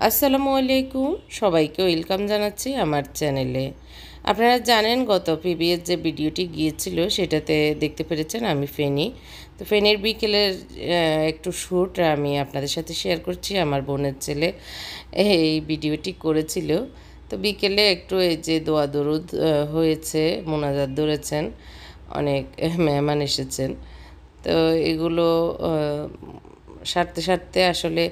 আসসালামু আলাইকুম, সবাইকে ওয়েলকাম জানাচ্ছি আমার চ্যানেলে। আপনারা জানেন গত প্রিভিয়াস যে ভিডিওটি গিয়েছিল সেটাতে দেখতে পেরেছেন আমি ফেনী। তো ফেনীর বিকেলের একটু শ্যুট আমি আপনাদের সাথে শেয়ার করছি। আমার বোনের ছেলে এই ভিডিওটি করেছিল। তো বিকেলে একটু এই যে দোয়া দরুদ হয়েছে, মোনাজাত ধরেছেন, অনেক মেহমান এসেছেন। তো এগুলো সারতে সারতে আসলে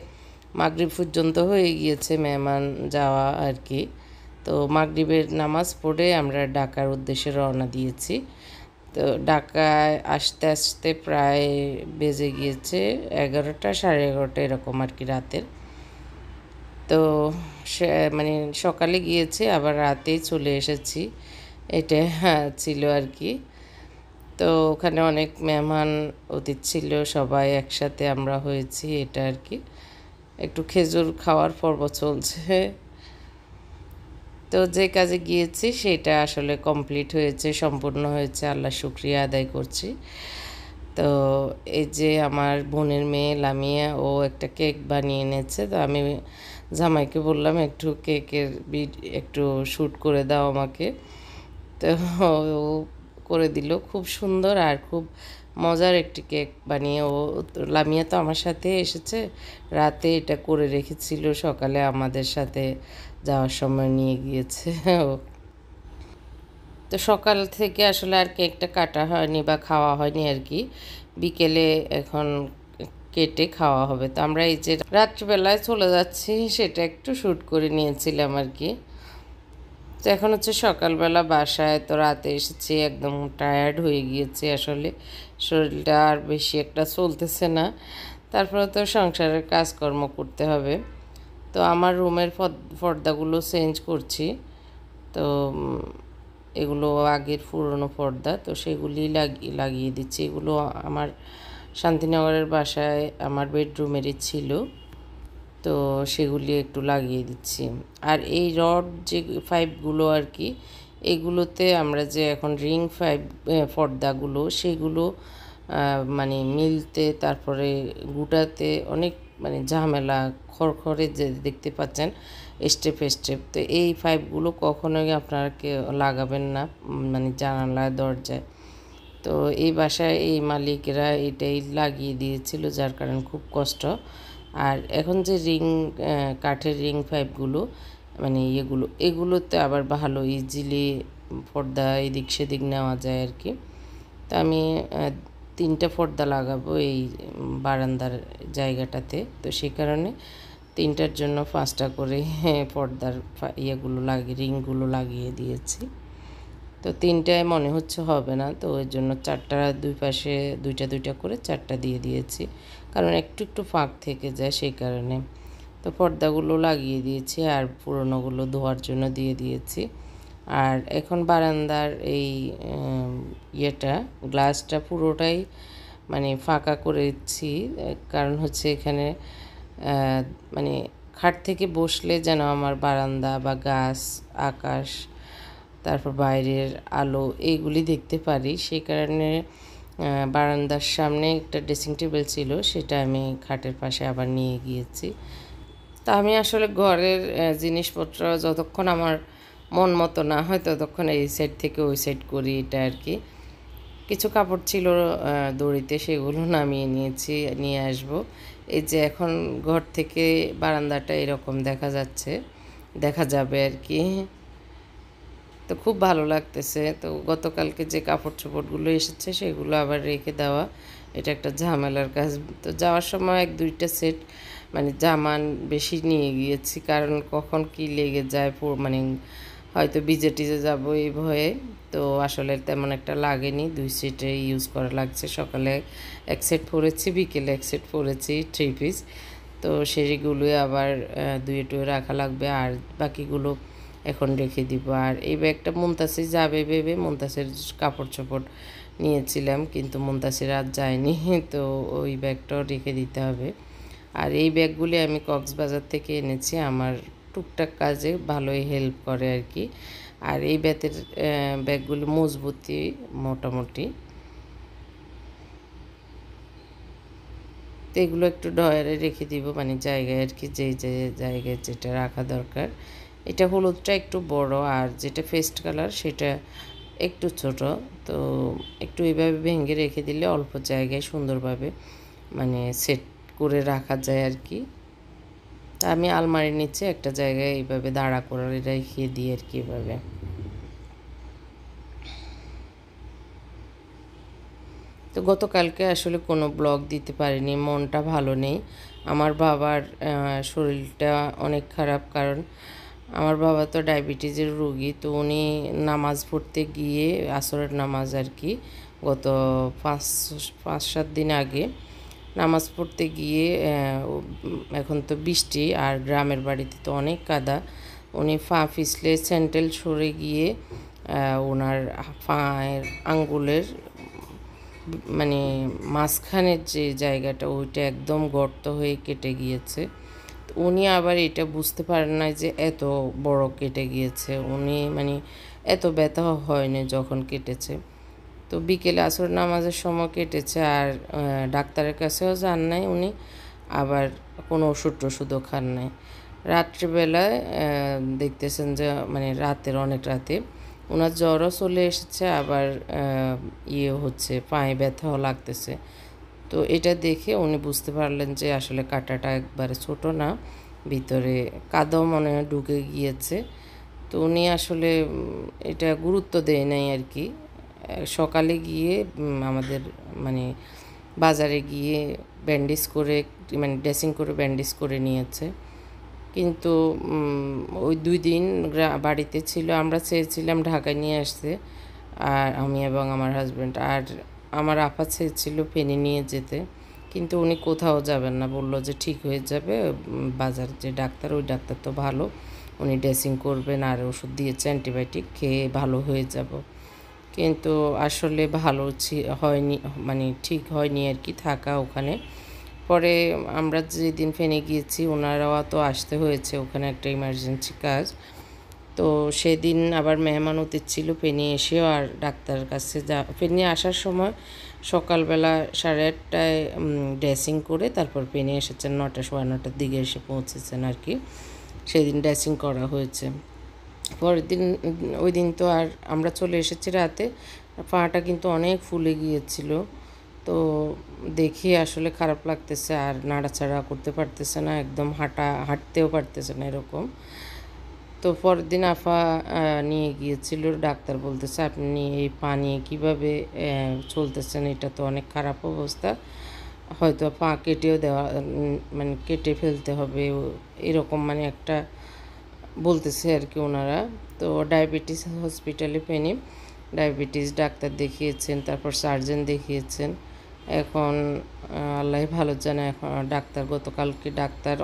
মাগরিব পর্যন্ত হয়ে গিয়েছে মেহমান যাওয়া আর কি। তো মাগরিবের নামাজ পড়ে আমরা ঢাকার উদ্দেশ্যে রওনা দিয়েছি। তো ঢাকায় আসতে আসতে প্রায় বেজে গিয়েছে 11টা, সাড়ে 11টা এরকম আর কি রাতের। তো সে মানে সকালে গিয়েছি আবার রাতেই চলে এসেছি, এটা ছিল আর কি। তো ওখানে অনেক মেহমান অতিথি ছিল, সবাই একসাথে আমরা হয়েছি, এটা আর কি। একটু খেজুর খাওয়ার পর্ব চলছে। তো যে কাজে গিয়েছি সেটা আসলে কমপ্লিট হয়েছে, সম্পূর্ণ হয়েছে, আল্লাহ শুকরিয়া আদায় করছি। তো এই যে আমার বোনের মেয়ে লামিয়া, ও একটা কেক বানিয়ে এনেছে। তো আমি জামাইকে বললাম একটু কেকের একটু শ্যুট করে দাও আমাকে। তো ও করে দিল, খুব সুন্দর আর খুব মজার একটি কেক বানিয়ে। ও লামিয়া তো আমার সাথে এসেছে, রাতে এটা করে রেখেছিল, সকালে আমাদের সাথে যাওয়ার সময় নিয়ে গিয়েছে ও। তো সকাল থেকে আসলে আর কেকটা কাটা হয়নি বা খাওয়া হয়নি আর কি। বিকেলে এখন কেটে খাওয়া হবে। তো আমরা এই যে রাত্রিবেলায় চলে যাচ্ছি সেটা একটু শ্যুট করে নিয়েছিলাম আর কি। তো এখন হচ্ছে সকালবেলা বাসায়, তো রাতে এসেছি, একদম টায়ার্ড হয়ে গিয়েছি আসলে, শরীরটা আর বেশি একটা চলতেছে না। তারপরে তো সংসারের কাজকর্ম করতে হবে। তো আমার রুমের পর্দাগুলো চেঞ্জ করছি। তো এগুলো আগের পুরনো পর্দা, তো সেগুলি লাগিয়ে দিচ্ছি। এগুলো আমার শান্তিনগরের বাসায় আমার বেডরুমেরই ছিল, তো সেগুলি একটু লাগিয়ে দিচ্ছি। আর এই রড যে পাইপগুলো আর কি, এগুলোতে আমরা যে এখন রিং পাইপ পর্দাগুলো সেগুলো মানে মিলতে, তারপরে গুটাতে অনেক মানে ঝামেলা, খড়খড়ে যে দেখতে পাচ্ছেন স্টেপ স্টেপ। তো এই পাইপগুলো কখনোই আপনারা লাগাবেন না মানে জানালায় দরজায়। তো এই বাসায় এই মালিকেরা এটাই লাগিয়ে দিয়েছিল, যার কারণে খুব কষ্ট। আর এখন যে কাঠের রিং পাইপগুলো মানে এগুলোতে আবার ভালো ইজিলি পর্দা এদিক সেদিক নেওয়া যায় আর কি। তো আমি 3টা পর্দা লাগাবো এই বারান্দার জায়গাটাতে। তো সেই কারণে 3টার জন্য 5টা করে পর্দার রিংগুলো লাগিয়ে দিয়েছি। তো 3টায় মনে হচ্ছে হবে না, তো ওই জন্য 4টা, দুই পাশে 2টা 2টা করে 4টা দিয়ে দিয়েছি, কারণ একটু একটু ফাঁক থেকে যায় সেই কারণে। তো পর্দাগুলো লাগিয়ে দিয়েছি আর পুরনোগুলো ধোয়ার জন্য দিয়ে দিয়েছি। আর এখন বারান্দার এই গ্লাসটা পুরোটাই মানে ফাঁকা করেছি, কারণ হচ্ছে এখানে মানে খাট থেকে বসলে যেন আমার বারান্দা বা গাছ, আকাশ, তারপর বাইরের আলো এইগুলি দেখতে পারি। সেই কারণে বারান্দার সামনে একটা ড্রেসিং টেবিল ছিল, সেটা আমি খাটের পাশে আবার নিয়ে গিয়েছি। তা আমি আসলে ঘরের জিনিসপত্র যতক্ষণ আমার মন মতো না হয় ততক্ষণ এই সাইড থেকে ওই সাইড করি, এটা আর কি। কিছু কাপড় ছিল দড়িতে, সেগুলো নামিয়ে নিয়েছি, নিয়ে আসব। এই যে এখন ঘর থেকে বারান্দাটা এরকম দেখা যাবে আর কি। তো খুব ভালো লাগতেছে। তো গতকালকে যে কাপড় চোপড়গুলো এসেছে সেগুলো আবার রেখে দেওয়া, এটা একটা ঝামেলার কাজ। তো যাওয়ার সময় 1-2টা সেট মানে জামান বেশি নিয়ে গিয়েছি, কারণ কখন কি লেগে যায়, মানে হয়তো ভিজে টিজে যাবো এই ভয়ে। তো আসলে তেমন একটা লাগেনি, 2 সেটে ইউজ করা লাগছে। সকালে 1 সেট পরেছি, বিকেলে 1 সেট পরেছি 3 পিস। তো সেগুলোই আবার ধুয়ে টুয়ে রাখা লাগবে, আর বাকিগুলো এখন রেখে দিব। আর এই ব্যাগটা মুনতাসির যাবে ভেবে মুনতাসির কাপড় চোপড় নিয়েছিলাম, কিন্তু মুনতাসির আজ যায়নি, তো ওই ব্যাগটাও রেখে দিতে হবে। আর এই ব্যাগগুলি আমি কক্সবাজার থেকে এনেছি, আমার টুকটাক কাজে ভালোই হেল্প করে আর কি। আর এই ব্যাগগুলি মজবুতি মোটামুটি। তো তো এগুলো একটু ডয়ারে রেখে দিব, মানে জায়গায় আর কি, যেই যে জায়গায় যেটা রাখা দরকার। এটা হলুদটা একটু বড়, আর যেটা পেস্ট কালার সেটা একটু ছোট। তো একটু এইভাবে ভেঙে রেখে দিলে অল্প জায়গায় সুন্দরভাবে মানে সেট করে রাখা যায় আর কি। তা আমি আলমারির নিচে একটা জায়গায় এইভাবে দাঁড়া করে রেখে দিই আর কি এভাবে। তো গতকালকে আসলে কোনো ব্লগ দিতে পারিনি, মনটা ভালো নেই। আমার বাবার শরীরটা অনেক খারাপ, কারণ আমার বাবা তো ডায়াবেটিসের রোগী। তো উনি নামাজ পড়তে গিয়ে, আসরের নামাজ আর কি, গত 5-7 দিন আগে নামাজ পড়তে গিয়ে এখন তো বৃষ্টি আর গ্রামের বাড়িতে তো অনেক কাদা, উনি পা পিছলে স্যান্ডেল সরে গিয়ে ওনার পায়ের আঙ্গুলের মানে মাঝখানের যে জায়গাটা ওইটা একদম গর্ত হয়ে কেটে গিয়েছে। তো উনি আবার এটা বুঝতে পারেন না যে এত বড় কেটে গিয়েছে, উনি মানে এত ব্যথা হয়নি যখন কেটেছে। তো বিকেলে আসর নামাজের সময় কেটেছে, আর ডাক্তারের কাছেও যান নাই উনি, আবার কোনো ওষুধ টষুধও খান নাই। রাত্রিবেলায় দেখতেছেন যে মানে অনেক রাতে ওনার জ্বরও চলে এসেছে, আবার ইয়ে হচ্ছে, পায়ে ব্যথাও লাগতেছে। তো এটা দেখে উনি বুঝতে পারলেন যে আসলে কাঁটাটা একবারে ছোট না, ভিতরে কাদাও মনে হয় ঢুকে গিয়েছে। তো উনি আসলে এটা গুরুত্ব দেয় নাই আর কি। সকালে গিয়ে আমাদের মানে বাজারে গিয়ে ব্যান্ডেজ করে, মানে ড্রেসিং করে ব্যান্ডেজ করে নিয়েছে। কিন্তু ওই 2 দিন বাড়িতে ছিল, আমরা চেয়েছিলাম ঢাকায় নিয়ে আসতে, আর আমি এবং আমার হাজব্যান্ড, আর আমার আপা চেয়েছিল ফেনী নিয়ে যেতে, কিন্তু উনি কোথাও যাবেন না, বললো যে ঠিক হয়ে যাবে, বাজার যে ডাক্তার ওই ডাক্তার তো ভালো, উনি ড্রেসিং করবেন আর ওষুধ দিয়েছে, অ্যান্টিবায়োটিক খেয়ে ভালো হয়ে যাব। কিন্তু আসলে ভালো হয়নি, মানে ঠিক হয়নি আর কি থাকা ওখানে। পরে আমরা যেদিন ফেনে গিয়েছি ওনারাও তো আসতে হয়েছে, ওখানে একটা ইমার্জেন্সি কাজ। তো সেদিন আবার মেহমান অতিথি ছিল, ফেনি এসেও আর ডাক্তারের কাছে ফেনি আসার সময় সকালবেলা 8:30টায় ড্রেসিং করে তারপর ফেনি এসেছেন 9টা, 9:15টার দিকে এসে পৌঁছেছেন আর কি। সেদিন ড্রেসিং করা হয়েছে। পরের দিন, ওই দিন তো আর আমরা চলে এসেছি রাতে, পাটা কিন্তু অনেক ফুলে গিয়েছিল। তো দেখি আসলে খারাপ লাগতেছে, আর নাড়াচাড়া করতে পারতেছে না, একদম হাঁটতেও পারতেছে না এরকম। তো পরের দিন আফা নিয়ে গিয়েছিল, ডাক্তার বলতেছে আপনি এই পা নিয়ে কীভাবে চলতেছেন, এটা তো অনেক খারাপ অবস্থা, হয়তো পা কেটেও দেওয়া, মানে কেটে ফেলতে হবে এরকম, মানে একটা বলতেছে আর কি ওনারা। তো ডায়াবেটিস হসপিটালে ফেনি ডায়াবেটিস ডাক্তার দেখিয়েছেন, তারপর সার্জন দেখিয়েছেন। এখন আল্লাহ ভালো জানে, এখন ডাক্তার গতকালকে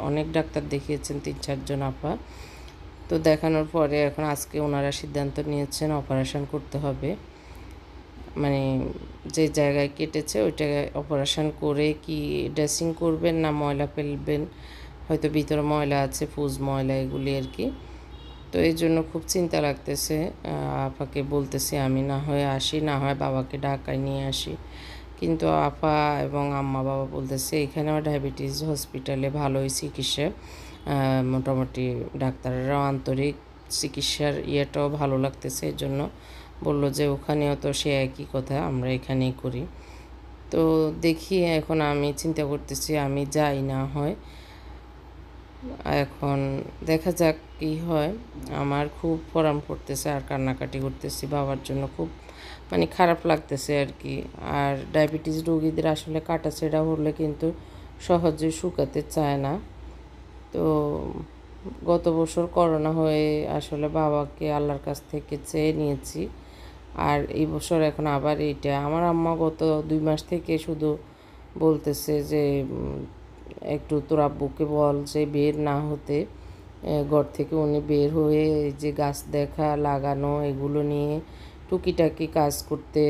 অনেক ডাক্তার দেখিয়েছেন, 3-4 জন আপা। তো দেখানোর পরে এখন আজকে ওনারা সিদ্ধান্ত নিয়েছেন অপারেশন করতে হবে, মানে যে জায়গায় কেটেছে ওই জায়গায় অপারেশন করে কি ড্রেসিং করবেন না ময়লা ফেলবেন, হয়তো ভিতরে ময়লা আছে, ফুজ ময়লা এগুলি আর কি। তো এই জন্য খুব চিন্তা লাগতেছে। আপাকে বলতেছি আমি না হয় আসি, না হয় বাবাকে ঢাকায় নিয়ে আসি, কিন্তু আপা এবং আম্মা বাবা বলতেছে এখানেও ডায়াবেটিস হসপিটালে ভালোই চিকিৎসা, মোটামুটি ডাক্তাররাও আন্তরিক, চিকিৎসার ইয়েটাও ভালো লাগতেছে, এই জন্য বললো যে ওখানেও তো সে একই কথা, আমরা এখানেই করি। তো দেখি, এখন আমি চিন্তা করতেছি আমি যাই, না হয় এখন দেখা যাক কী হয়। আমার খুব পরাম পড়তেছে আর কান্নাকাটি করতেছি বাবার জন্য, খুব মানে খারাপ লাগতেছে আর কি। আর ডায়াবেটিস রোগীদের আসলে কাটাছেঁড়া হলে কিন্তু সহজে শুকাতে চায় না। তো গত বছর করোনা হয়ে আসলে বাবাকে আল্লাহর কাছ থেকে চেয়ে নিয়েছি, আর এই বছর এখন আবার এইটা। আমার আম্মা গত 2 মাস থেকে শুধু বলতেছে যে একটু তোর আব্বুকে বল যে বের না হতে, ঘর থেকে উনি বের হয়ে যে গাছ দেখা লাগানো এগুলো নিয়ে টুকিটাকি কাজ করতে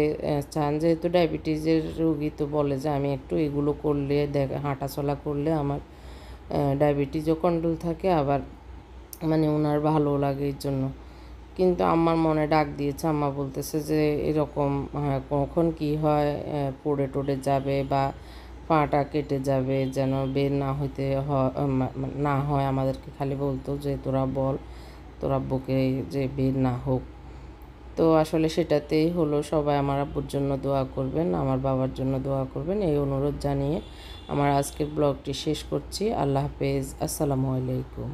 চান, যেহেতু ডায়াবেটিসের রোগী। তো বলে যে আমি একটু এগুলো করলে হাঁটাচলা করলে আমার ডায়াবেটিসও কন্ট্রোল থাকে, আবার মানে ওনার ভালো লাগে এই জন্য। কিন্তু আমার মনে ডাক দিয়েছে, আম্মা বলতেছে যে এরকম কখন কি হয়, পড়ে টড়ে যাবে বা পাটা কেটে যাবে, যেন বের না হইতে না হয়। আমাদেরকে খালি বলতো যে তোরা বল তোর আব্বুকে যে বের না হোক। তো আসলে সেটাতেই হলো। সবাই আমার আব্বুর জন্য দোয়া করবেন, আমার বাবার জন্য দোয়া করবেন, এই অনুরোধ জানিয়ে আমার আজকের ব্লগটি শেষ করছি। আল্লাহ হাফেজ, আসসালামু আলাইকুম।